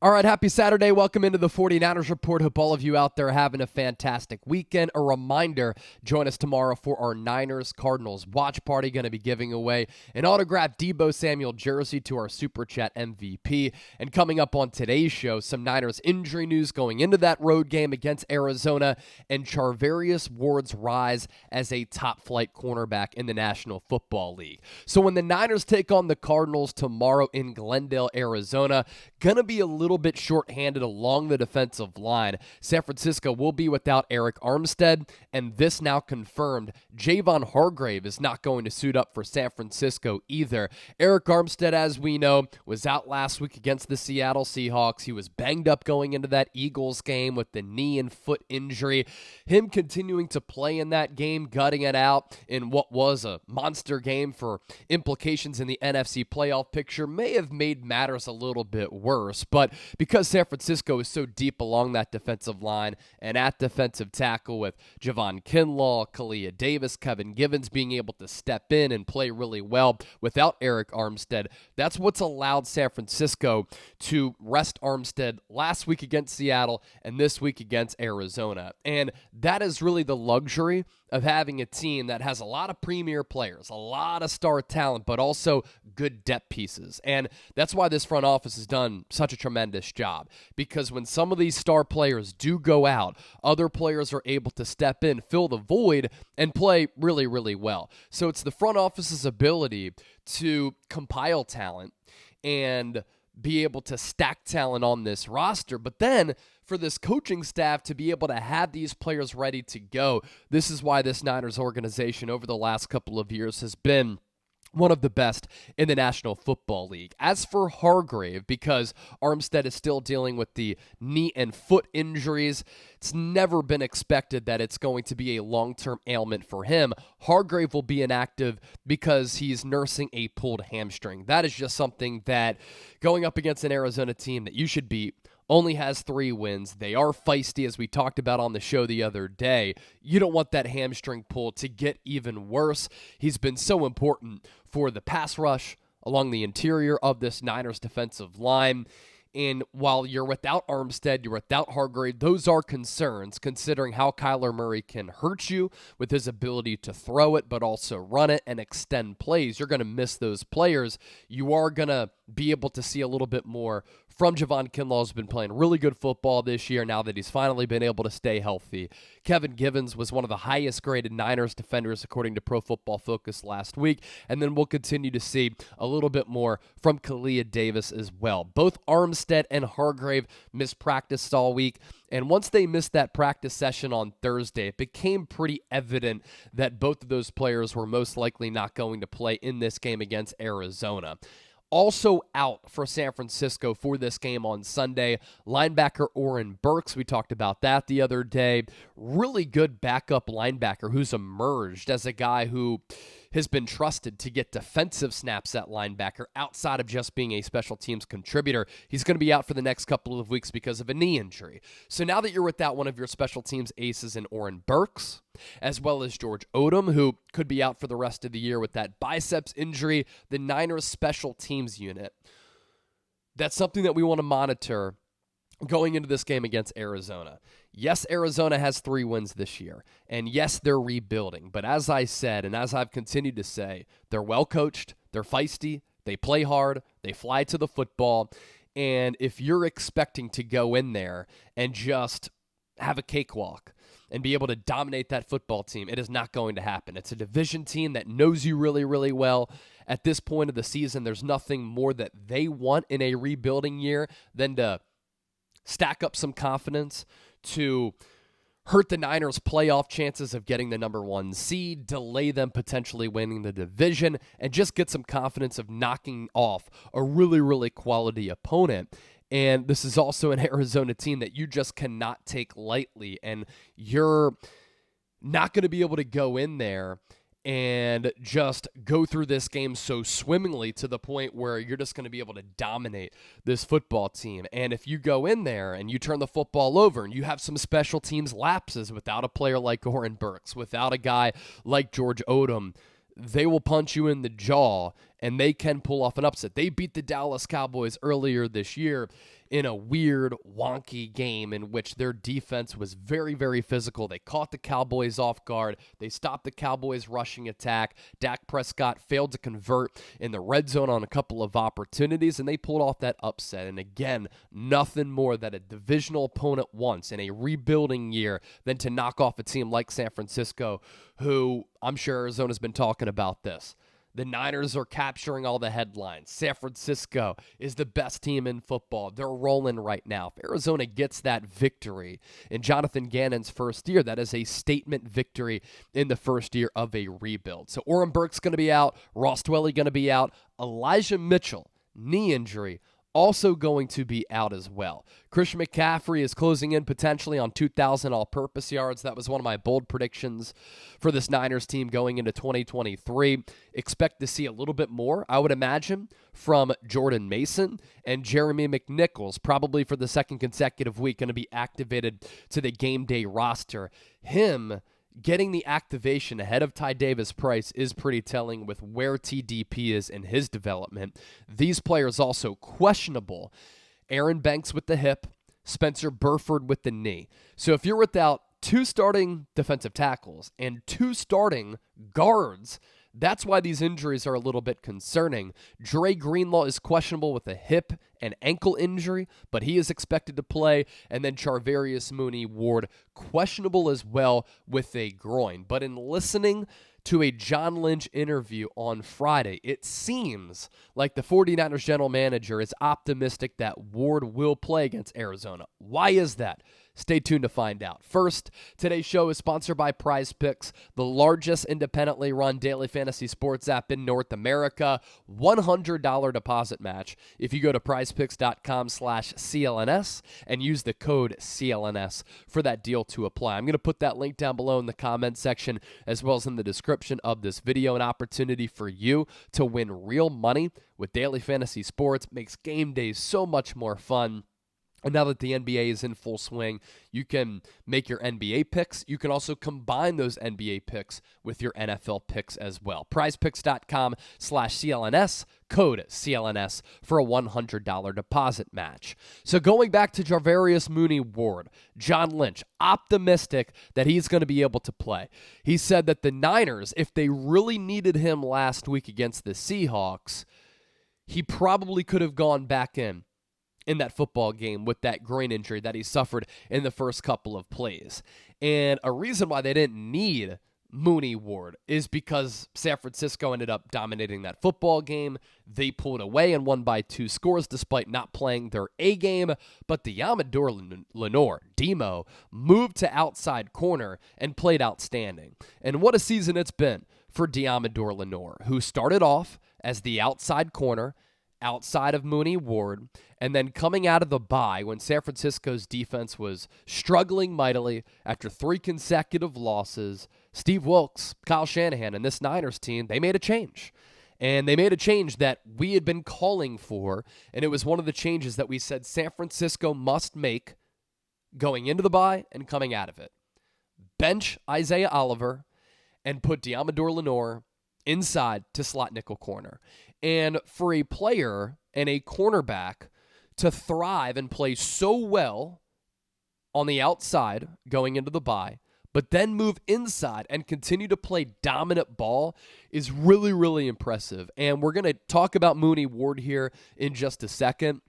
All right, happy Saturday. Welcome into the 49ers Report. Hope all of you out there are having a fantastic weekend. A reminder, join us tomorrow for our Niners Cardinals watch party. Going to be giving away an autographed Deebo Samuel jersey to our Super Chat MVP. And coming up on today's show, some Niners injury news going into that road game against Arizona and Charvarius Ward's rise as a top-flight cornerback in the National Football League. So when the Niners take on the Cardinals tomorrow in Glendale, Arizona, going to be a little bit shorthanded along the defensive line. San Francisco will be without Arik Armstead, and this now confirmed, Javon Hargrave is not going to suit up for San Francisco either. Arik Armstead, as we know, was out last week against the Seattle Seahawks. He was banged up going into that Eagles game with the knee and foot injury. Him continuing to play in that game, gutting it out in what was a monster game for implications in the NFC playoff picture, may have made matters a little bit worse, but because San Francisco is so deep along that defensive line and at defensive tackle with Javon Kinlaw, Kalia Davis, Kevin Givens being able to step in and play really well without Arik Armstead, that's what's allowed San Francisco to rest Armstead last week against Seattle and this week against Arizona. And that is really the luxury of having a team that has a lot of premier players, a lot of star talent, but also good depth pieces. And that's why this front office has done such a tremendous job, because when some of these star players do go out, other players are able to step in, fill the void, and play really, really well. So it's the front office's ability to compile talent and be able to stack talent on this roster, but then for this coaching staff to be able to have these players ready to go. This is why this Niners organization over the last couple of years has been one of the best in the National Football League. As for Hargrave, because Armstead is still dealing with the knee and foot injuries, it's never been expected that it's going to be a long-term ailment for him. Hargrave will be inactive because he's nursing a pulled hamstring. That is just something that going up against an Arizona team that you should beat only has 3 wins. They are feisty, as we talked about on the show the other day. You don't want that hamstring pull to get even worse. He's been so important for the pass rush along the interior of this Niners defensive line. And while you're without Armstead, you're without Hargrave, those are concerns considering how Kyler Murray can hurt you with his ability to throw it, but also run it and extend plays. You're going to miss those players. You are going to be able to see a little bit more from Javon Kinlaw, who's been playing really good football this year now that he's finally been able to stay healthy. Kevin Givens was one of the highest graded Niners defenders according to Pro Football Focus last week, and then we'll continue to see a little bit more from Kalia Davis as well. Both Armstead and Hargrave missed practice all week, and once they missed that practice session on Thursday, it became pretty evident that both of those players were most likely not going to play in this game against Arizona. Also out for San Francisco for this game on Sunday, linebacker Oren Burks. We talked about that the other day. Really good backup linebacker who's emerged as a guy who has been trusted to get defensive snaps at linebacker outside of just being a special teams contributor. He's going to be out for the next couple of weeks because of a knee injury. So now that you're without one of your special teams aces in Oren Burks, as well as George Odom, who could be out for the rest of the year with that biceps injury, the Niners special teams unit, that's something that we want to monitor going into this game against Arizona. Yes, Arizona has 3 wins this year, and yes, they're rebuilding. But as I said, and as I've continued to say, they're well coached, they're feisty, they play hard, they fly to the football, and if you're expecting to go in there and just have a cakewalk and be able to dominate that football team, it is not going to happen. It's a division team that knows you really, really well. At this point of the season, there's nothing more that they want in a rebuilding year than to stack up some confidence to hurt the Niners' playoff chances of getting the number 1 seed, delay them potentially winning the division, and just get some confidence of knocking off a really, really quality opponent. And this is also an Arizona team that you just cannot take lightly, and you're not going to be able to go in there and just go through this game so swimmingly to the point where you're just going to be able to dominate this football team. And if you go in there and you turn the football over and you have some special teams lapses without a player like Oren Burks, without a guy like George Odom, they will punch you in the jaw and they can pull off an upset. They beat the Dallas Cowboys earlier this year in a weird, wonky game in which their defense was very, very physical. They caught the Cowboys off guard. They stopped the Cowboys' rushing attack. Dak Prescott failed to convert in the red zone on a couple of opportunities, and they pulled off that upset. And again, nothing more that a divisional opponent wants in a rebuilding year than to knock off a team like San Francisco, who I'm sure Arizona's been talking about this. The Niners are capturing all the headlines. San Francisco is the best team in football. They're rolling right now. If Arizona gets that victory in Jonathan Gannon's first year, that is a statement victory in the first year of a rebuild. So Oren Burks going to be out. Ross Dwelley going to be out. Elijah Mitchell, knee injury, also going to be out as well. Christian McCaffrey is closing in potentially on 2,000 all-purpose yards. That was one of my bold predictions for this Niners team going into 2023. Expect to see a little bit more, I would imagine, from Jordan Mason and Jeremy McNichols, probably for the second consecutive week, going to be activated to the game day roster. Him getting the activation ahead of Ty Davis Price is pretty telling with where TDP is in his development. These players also questionable. Aaron Banks with the hip, Spencer Burford with the knee. So if you're without 2 starting defensive tackles and 2 starting guards, that's why these injuries are a little bit concerning. Dre Greenlaw is questionable with a hip and ankle injury, but he is expected to play. And then Charvarius Ward, questionable as well with a groin. But in listening to a John Lynch interview on Friday, it seems like the 49ers general manager is optimistic that Ward will play against Arizona. Why is that? Stay tuned to find out. First, today's show is sponsored by Prize Picks, the largest independently run daily fantasy sports app in North America. $100 deposit match if you go to prizepicks.com/CLNS and use the code CLNS for that deal to apply. I'm going to put that link down below in the comments section as well as in the description of this video. An opportunity for you to win real money with daily fantasy sports makes game days so much more fun. And now that the NBA is in full swing, you can make your NBA picks. You can also combine those NBA picks with your NFL picks as well. PrizePicks.com/CLNS, code CLNS for a $100 deposit match. So going back to Charvarius Ward, John Lynch, optimistic that he's going to be able to play. He said that the Niners, if they really needed him last week against the Seahawks, he probably could have gone back in that football game with that groin injury that he suffered in the first couple of plays. And a reason why they didn't need Ward is because San Francisco ended up dominating that football game. They pulled away and won by 2 scores despite not playing their A game. But the Lenoir, Demo, moved to outside corner and played outstanding. And what a season it's been for Lenoir, who started off as the outside corner, outside of Ward, and then coming out of the bye when San Francisco's defense was struggling mightily after 3 consecutive losses, Steve Wilkes, Kyle Shanahan, and this Niners team, they made a change. And they made a change that we had been calling for, and it was one of the changes that we said San Francisco must make going into the bye and coming out of it. Bench Isaiah Oliver and put Lenoir inside to slot nickel corner. And for a player and a cornerback to thrive and play so well on the outside going into the bye, but then move inside and continue to play dominant ball is really, really impressive. And we're going to talk about Ward here in just a second.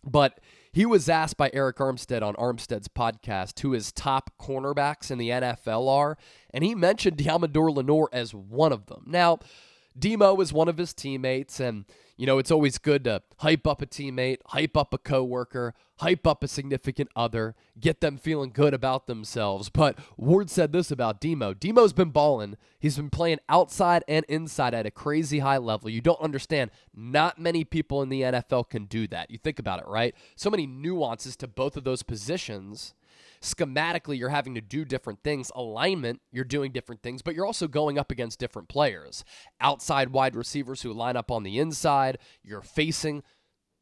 But he was asked by Arik Armstead on Armstead's podcast who his top cornerbacks in the NFL are, and he mentioned Lenoir as one of them. Now, Demo is one of his teammates, and, you know, it's always good to hype up a teammate, hype up a coworker, hype up a significant other, get them feeling good about themselves. But Ward said this about Demo. Demo's been balling. He's been playing outside and inside at a crazy high level. You don't understand. Not many people in the NFL can do that. You think about it, right? So many nuances to both of those positions. Schematically, you're having to do different things. Alignment, you're doing different things, but you're also going up against different players. Outside wide receivers who line up on the inside. You're facing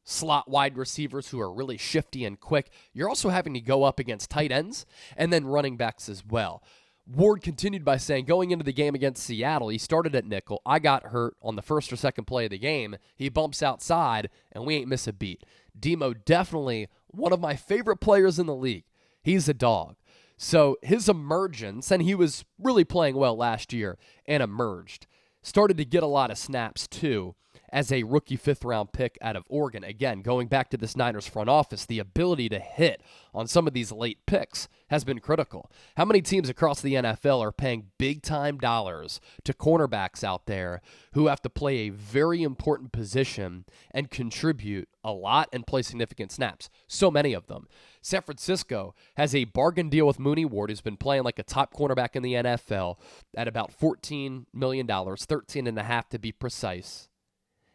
slot wide receivers who are really shifty and quick. You're also having to go up against tight ends and then running backs as well. Ward continued by saying, going into the game against Seattle, he started at nickel. I got hurt on the first or second play of the game. He bumps outside, and we ain't miss a beat. Demo, definitely one of my favorite players in the league. He's a dog. So his emergence, and he was really playing well last year and emerged, started to get a lot of snaps too as a rookie fifth-round pick out of Oregon. Again, going back to this Niners front office, the ability to hit on some of these late picks has been critical. How many teams across the NFL are paying big-time dollars to cornerbacks out there who have to play a very important position and contribute a lot and play significant snaps? So many of them. San Francisco has a bargain deal with Mooney Ward, who's been playing like a top cornerback in the NFL at about $14 million, $13.5 to be precise.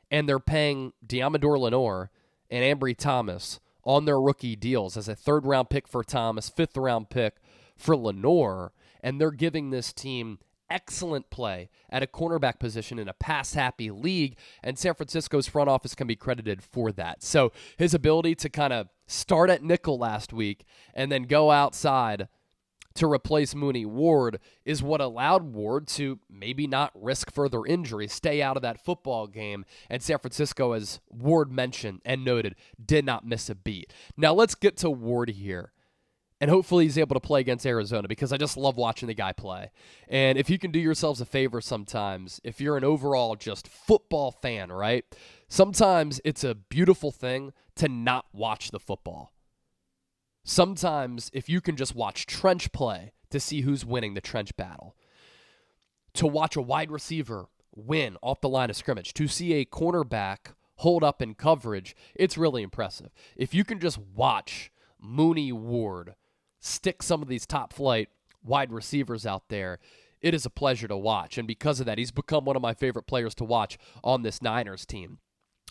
And they're paying Deommodore Lenoir and Ambry Thomas on their rookie deals as a third-round pick for Thomas, fifth-round pick for Lenoir, and they're giving this team excellent play at a cornerback position in a pass-happy league, and San Francisco's front office can be credited for that. So his ability to kind of start at nickel last week and then go outside to replace Mooney Ward is what allowed Ward to maybe not risk further injury, stay out of that football game, and San Francisco, as Ward mentioned and noted, did not miss a beat. Now let's get to Ward here, and hopefully he's able to play against Arizona because I just love watching the guy play. And if you can do yourselves a favor sometimes, if you're an overall just football fan, right, sometimes it's a beautiful thing to not watch the football. Sometimes, if you can just watch trench play to see who's winning the trench battle, to watch a wide receiver win off the line of scrimmage, to see a cornerback hold up in coverage, it's really impressive. If you can just watch Mooney Ward stick some of these top-flight wide receivers out there, it is a pleasure to watch. And because of that, he's become one of my favorite players to watch on this Niners team.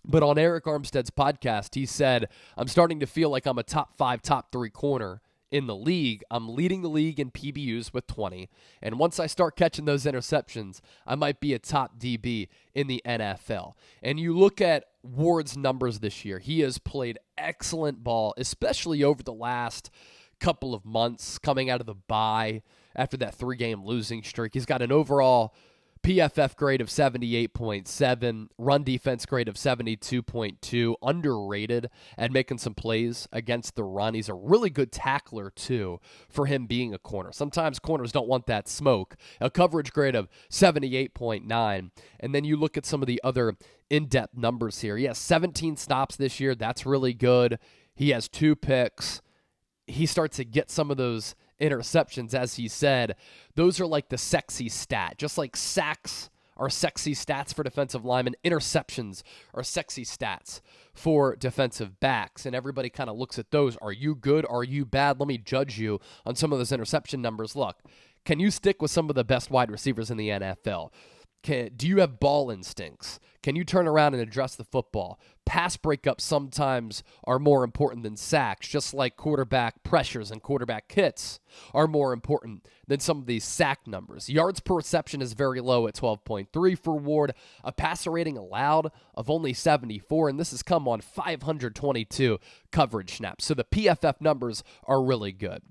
But on Arik Armstead's podcast, he said, I'm starting to feel like I'm a top 5, top 3 corner in the league. I'm leading the league in PBUs with 20. And once I start catching those interceptions, I might be a top DB in the NFL. And you look at Ward's numbers this year. He has played excellent ball, especially over the last couple of months coming out of the bye after that 3-game losing streak. He's got an overall PFF grade of 78.7, run defense grade of 72.2, underrated at making some plays against the run. He's a really good tackler, too, for him being a corner. Sometimes corners don't want that smoke. A coverage grade of 78.9. And then you look at some of the other in-depth numbers here. He has 17 stops this year. That's really good. He has 2 picks. He starts to get some of those interceptions, as he said. Those are like the sexy stat. Just like sacks are sexy stats for defensive linemen, interceptions are sexy stats for defensive backs. And everybody kind of looks at those. Are you good? Are you bad? Let me judge you on some of those interception numbers. Look, can you stick with some of the best wide receivers in the NFL? Do you have ball instincts? Can you turn around and address the football? Pass breakups sometimes are more important than sacks, just like quarterback pressures and quarterback hits are more important than some of these sack numbers. Yards per reception is very low at 12.3 for Ward, a passer rating allowed of only 74, and this has come on 522 coverage snaps. So the PFF numbers are really good.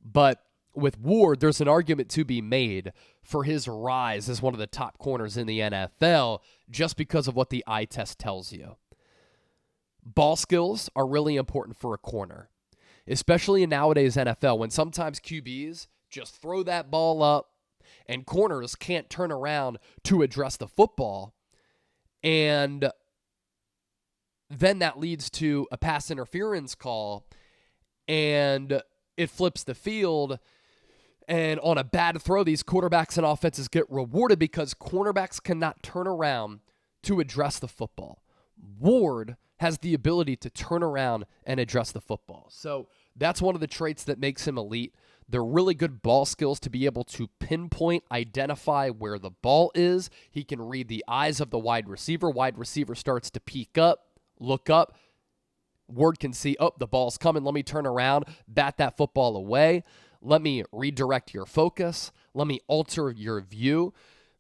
But with Ward, there's an argument to be made for his rise as one of the top corners in the NFL just because of what the eye test tells you. Ball skills are really important for a corner, especially in nowadays NFL when sometimes QBs just throw that ball up and corners can't turn around to address the football, and then that leads to a pass interference call and it flips the field. And on a bad throw, these quarterbacks and offenses get rewarded because cornerbacks cannot turn around to address the football. Ward has the ability to turn around and address the football. So that's one of the traits that makes him elite. They're really good ball skills to be able to pinpoint, identify where the ball is. He can read the eyes of the wide receiver. Wide receiver starts to peek up, look up. Ward can see, oh, the ball's coming. Let me turn around, bat that football away. Let me redirect your focus. Let me alter your view,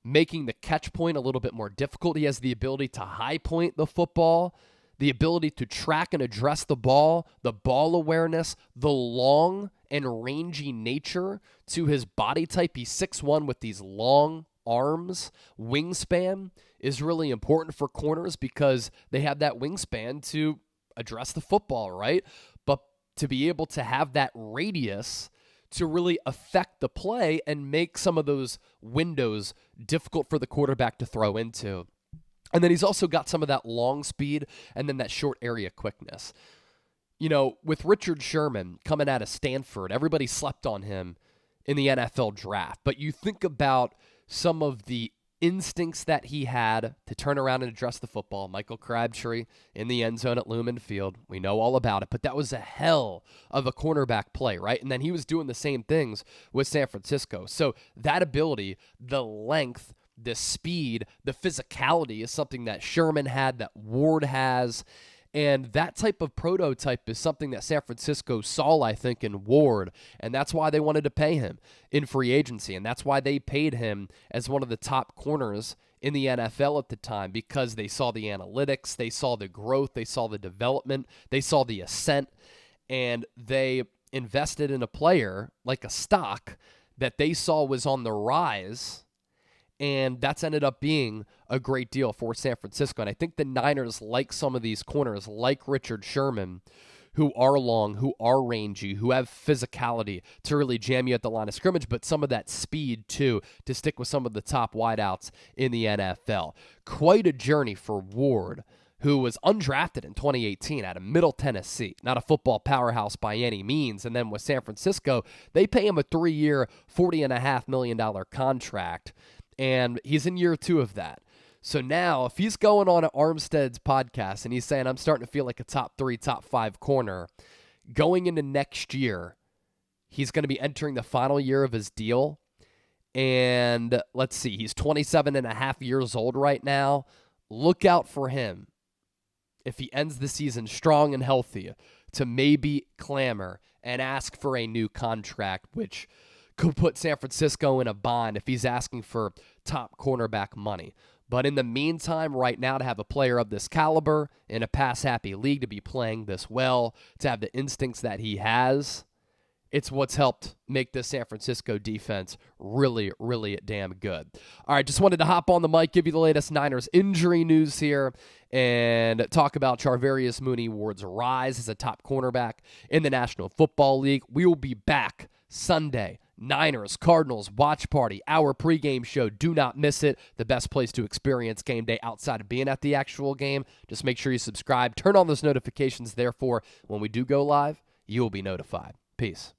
making the catch point a little bit more difficult. He has the ability to high point the football, the ability to track and address the ball awareness, the long and rangy nature to his body type. He's 6'1" with these long arms. Wingspan is really important for corners because they have that wingspan to address the football, right? But to be able to have that radius to really affect the play and make some of those windows difficult for the quarterback to throw into. And then he's also got some of that long speed and then that short area quickness. You know, with Richard Sherman coming out of Stanford, everybody slept on him in the NFL draft. But you think about some of the instincts that he had to turn around and address the football. Michael Crabtree in the end zone at Lumen Field. We know all about it, but that was a hell of a cornerback play, right? And then he was doing the same things with San Francisco. So that ability, the length, the speed, the physicality is something that Sherman had, that Ward has. And that type of prototype is something that San Francisco saw, I think, in Ward, and that's why they wanted to pay him in free agency, and that's why they paid him as one of the top corners in the NFL at the time, because they saw the analytics, they saw the growth, they saw the development, they saw the ascent, and they invested in a player like a stock that they saw was on the rise. And that's ended up being a great deal for San Francisco. And I think the Niners like some of these corners, like Richard Sherman, who are long, who are rangy, who have physicality to really jam you at the line of scrimmage, but some of that speed, too, to stick with some of the top wideouts in the NFL. Quite a journey for Ward, who was undrafted in 2018 out of Middle Tennessee. Not a football powerhouse by any means. And then with San Francisco, they pay him a 3-year, $40.5 million contract. And he's in year 2 of that. So now, if he's going on at Armstead's podcast and he's saying, I'm starting to feel like a top 3, top 5 corner, going into next year, he's going to be entering the final year of his deal. And let's see, he's 27 and a half years old right now. Look out for him, if he ends the season strong and healthy, to maybe clamor and ask for a new contract, which could put San Francisco in a bind if he's asking for top cornerback money. But in the meantime, right now, to have a player of this caliber in a pass-happy league, to be playing this well, to have the instincts that he has, it's what's helped make this San Francisco defense really, really damn good. All right, just wanted to hop on the mic, give you the latest Niners injury news here, and talk about Charvarius Ward's rise as a top cornerback in the National Football League. We will be back Sunday. Niners, Cardinals, watch party, our pregame show. Do not miss it. The best place to experience game day outside of being at the actual game. Just make sure you subscribe. Turn on those notifications. Therefore, when we do go live, you will be notified. Peace.